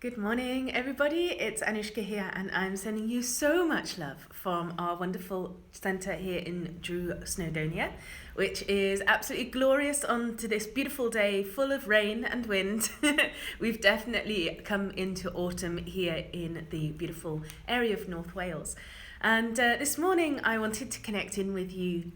Good morning, everybody. It's Anushka here, and I'm sending you so much love from our wonderful centre here in Drew, Snowdonia, which is absolutely glorious on to this beautiful day full of rain and wind. We've definitely come into autumn here in the beautiful area of North Wales. And this morning I wanted to connect in with you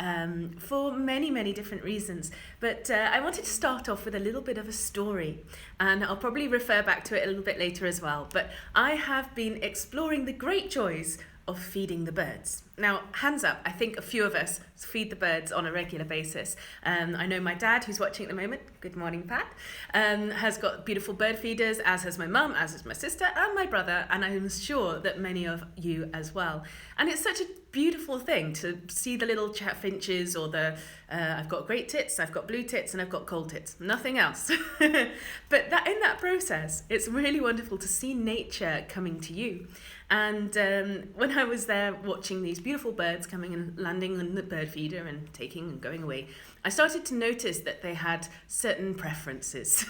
for many, many different reasons. But I wanted to start off with a little bit of a story. And I'll probably refer back to it a little bit later as well. But I have been exploring the great joys of feeding the birds. Now, hands up, I think a few of us feed the birds on a regular basis. I know my dad, who's watching at the moment, good morning, Pat, has got beautiful bird feeders, as has my mum, as has my sister, and my brother, and I'm sure that many of you as well. And it's such a beautiful thing to see the little chaffinches or I've got great tits, I've got blue tits, and I've got cold tits, nothing else. But in that process, it's really wonderful to see nature coming to you. And when I was there watching these beautiful birds coming and landing on the bird feeder and taking and going away, I started to notice that they had certain preferences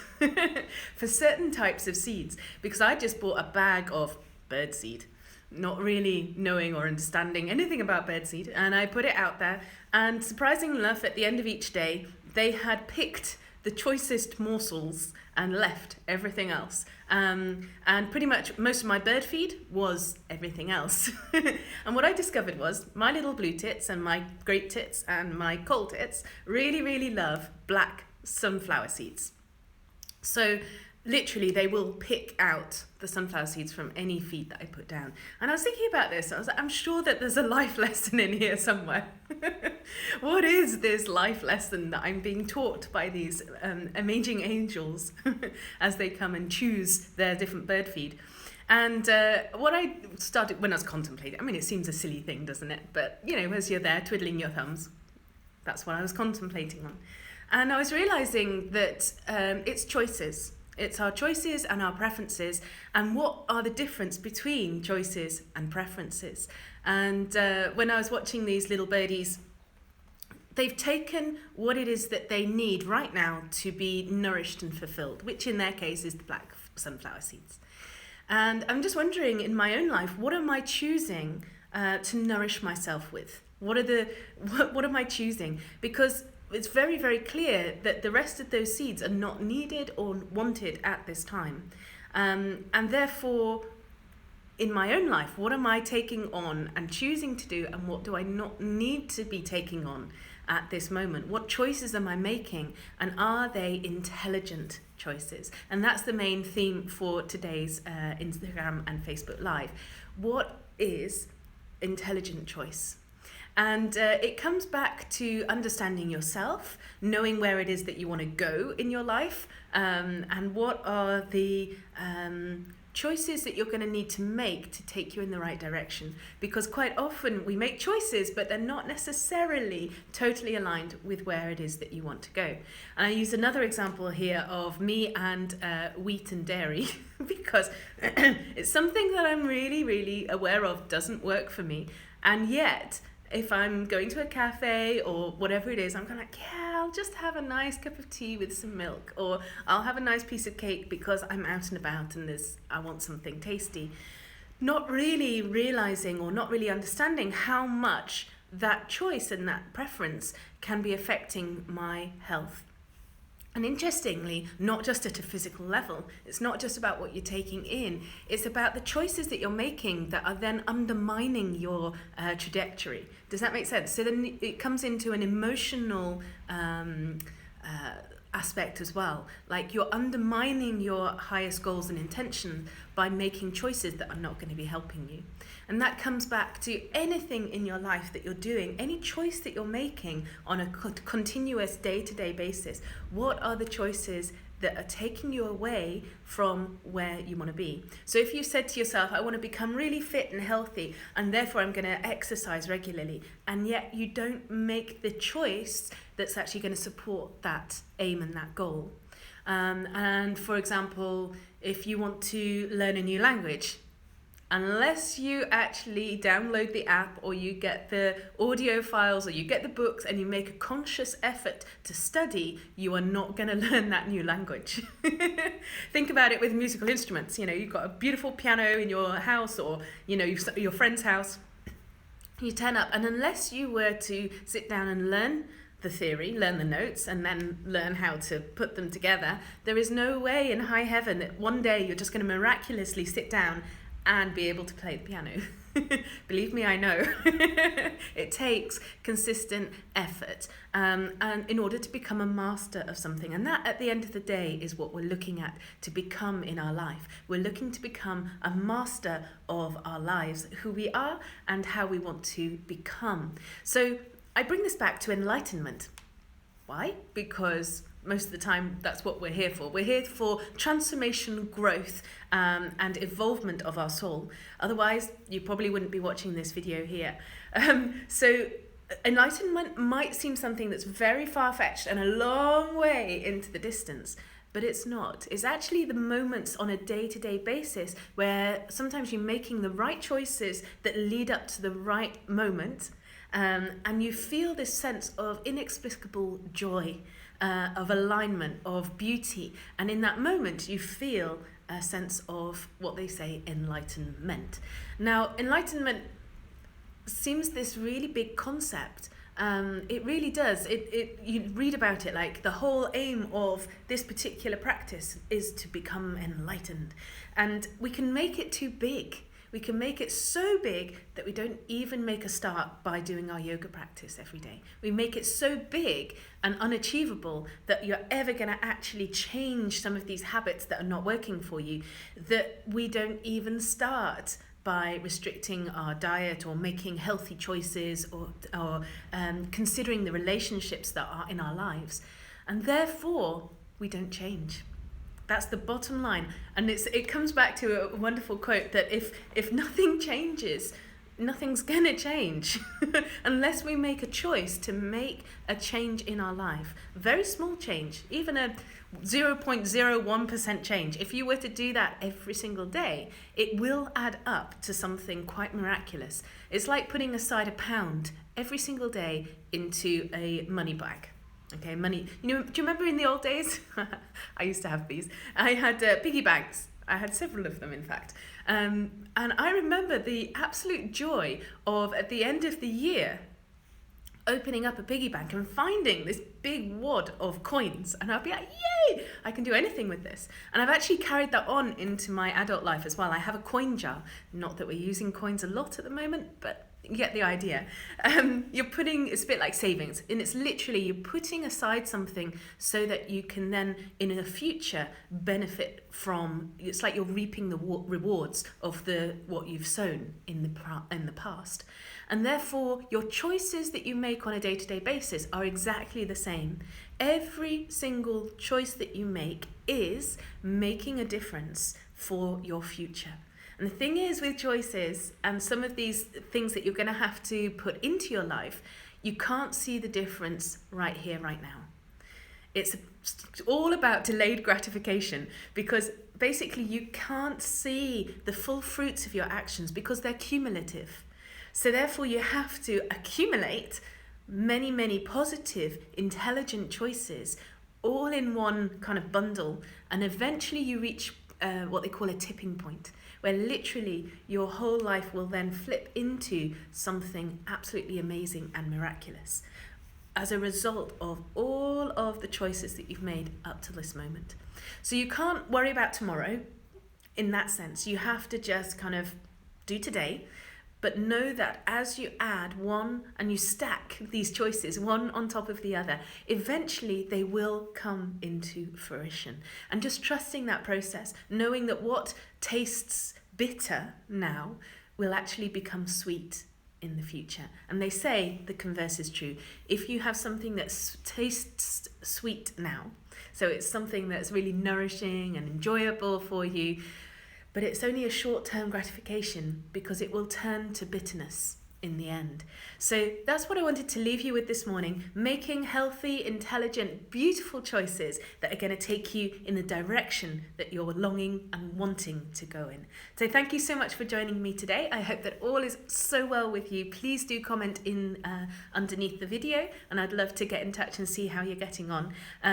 for certain types of seeds, because I just bought a bag of bird seed, not really knowing or understanding anything about birdseed, and I put it out there, and surprisingly enough, at the end of each day, they had picked the choicest morsels and left everything else. And pretty much most of my bird feed was everything else. And what I discovered was my little blue tits and my great tits and my cold tits really, really love black sunflower seeds. So literally, they will pick out the sunflower seeds from any feed that I put down. And I was thinking about this. I was like, I'm sure that there's a life lesson in here somewhere. What is this life lesson that I'm being taught by these amazing angels as they come and choose their different bird feed? And what I started when I was contemplating, I mean, it seems a silly thing, doesn't it? But, you know, as you're there twiddling your thumbs, that's what I was contemplating on. And I was realizing that it's choices. It's our choices and our preferences, and what are the difference between choices and preferences. And when I was watching these little birdies, they've taken what it is that they need right now to be nourished and fulfilled, which in their case is the black sunflower seeds. And I'm just wondering, in my own life, what am I choosing to nourish myself with? What am I choosing? Because it's very, very clear that the rest of those seeds are not needed or wanted at this time. And therefore, in my own life, what am I taking on and choosing to do, and what do I not need to be taking on at this moment? What choices am I making, and are they intelligent choices? And that's the main theme for today's Instagram and Facebook Live. What is intelligent choice? And it comes back to understanding yourself, knowing where it is that you want to go in your life, and what are the choices that you're going to need to make to take you in the right direction. Because quite often we make choices, but they're not necessarily totally aligned with where it is that you want to go. And I use another example here of me and wheat and dairy, because it's something that I'm really, really aware of doesn't work for me. And yet, if I'm going to a cafe or whatever it is, I'm kind of like, yeah, I'll just have a nice cup of tea with some milk, or I'll have a nice piece of cake because I'm out and about and I want something tasty. Not really realizing or not really understanding how much that choice and that preference can be affecting my health. And interestingly, not just at a physical level, it's not just about what you're taking in, it's about the choices that you're making that are then undermining your trajectory. Does that make sense? So then it comes into an emotional aspect as well. Like, you're undermining your highest goals and intention by making choices that are not going to be helping you. And that comes back to anything in your life that you're doing, any choice that you're making on a continuous day-to-day basis. What are the choices that are taking you away from where you want to be? So if you said to yourself, I want to become really fit and healthy, and therefore I'm going to exercise regularly, and yet you don't make the choice that's actually going to support that aim and that goal. And for example, if you want to learn a new language, unless you actually download the app or you get the audio files or you get the books and you make a conscious effort to study, you are not going to learn that new language. Think about it with musical instruments. You know, you've got a beautiful piano in your house or, you know, your friend's house. You turn up, and unless you were to sit down and learn the theory, learn the notes, and then learn how to put them together, there is no way in high heaven that one day you're just going to miraculously sit down and be able to play the piano. Believe me, I know. It takes consistent effort and in order to become a master of something. And that, at the end of the day, is what we're looking at to become in our life. We're looking to become a master of our lives, who we are and how we want to become. So I bring this back to enlightenment. Why? Because most of the time, that's what we're here for. We're here for transformation, growth, and evolvement of our soul. Otherwise, you probably wouldn't be watching this video here. So enlightenment might seem something that's very far-fetched and a long way into the distance, but it's not. It's actually the moments on a day-to-day basis where sometimes you're making the right choices that lead up to the right moment, and you feel this sense of inexplicable joy, of alignment, of beauty. And in that moment, you feel a sense of what they say enlightenment. Now, enlightenment seems this really big concept. It really does. You read about it like the whole aim of this particular practice is to become enlightened. And we can make it too big. We can make it so big that we don't even make a start by doing our yoga practice every day. We make it so big and unachievable that you're ever going to actually change some of these habits that are not working for you, that we don't even start by restricting our diet or making healthy choices or considering the relationships that are in our lives. And therefore, we don't change. That's the bottom line. And it comes back to a wonderful quote that if nothing changes, nothing's going to change unless we make a choice to make a change in our life. Very small change, even a 0.01% change. If you were to do that every single day, it will add up to something quite miraculous. It's like putting aside £1 every single day into a money bag. Okay, money. You know, do you remember in the old days? I used to have these. I had piggy banks. I had several of them, in fact. And I remember the absolute joy of, at the end of the year, opening up a piggy bank and finding this big wad of coins. And I'd be like, yay, I can do anything with this. And I've actually carried that on into my adult life as well. I have a coin jar. Not that we're using coins a lot at the moment, but you get the idea. It's a bit like savings, and it's literally you're putting aside something so that you can then in the future benefit from. It's like you're reaping the rewards of what you've sown in the past, and therefore your choices that you make on a day-to-day basis are exactly the same. Every single choice that you make is making a difference for your future. And the thing is with choices and some of these things that you're going to have to put into your life, you can't see the difference right here, right now. It's all about delayed gratification, because basically you can't see the full fruits of your actions because they're cumulative. So therefore you have to accumulate many, many positive, intelligent choices all in one kind of bundle, and eventually you reach what they call a tipping point, where literally your whole life will then flip into something absolutely amazing and miraculous as a result of all of the choices that you've made up to this moment. So you can't worry about tomorrow in that sense. You have to just kind of do today, but know that as you add one and you stack these choices one on top of the other, eventually they will come into fruition. And just trusting that process, knowing that what tastes bitter now will actually become sweet in the future. And they say the converse is true. If you have something that tastes sweet now, so it's something that's really nourishing and enjoyable for you, but it's only a short-term gratification because it will turn to bitterness in the end. So that's what I wanted to leave you with this morning, making healthy, intelligent, beautiful choices that are going to take you in the direction that you're longing and wanting to go in. So thank you so much for joining me today. I hope that all is so well with you. Please do comment in underneath the video, and I'd love to get in touch and see how you're getting on.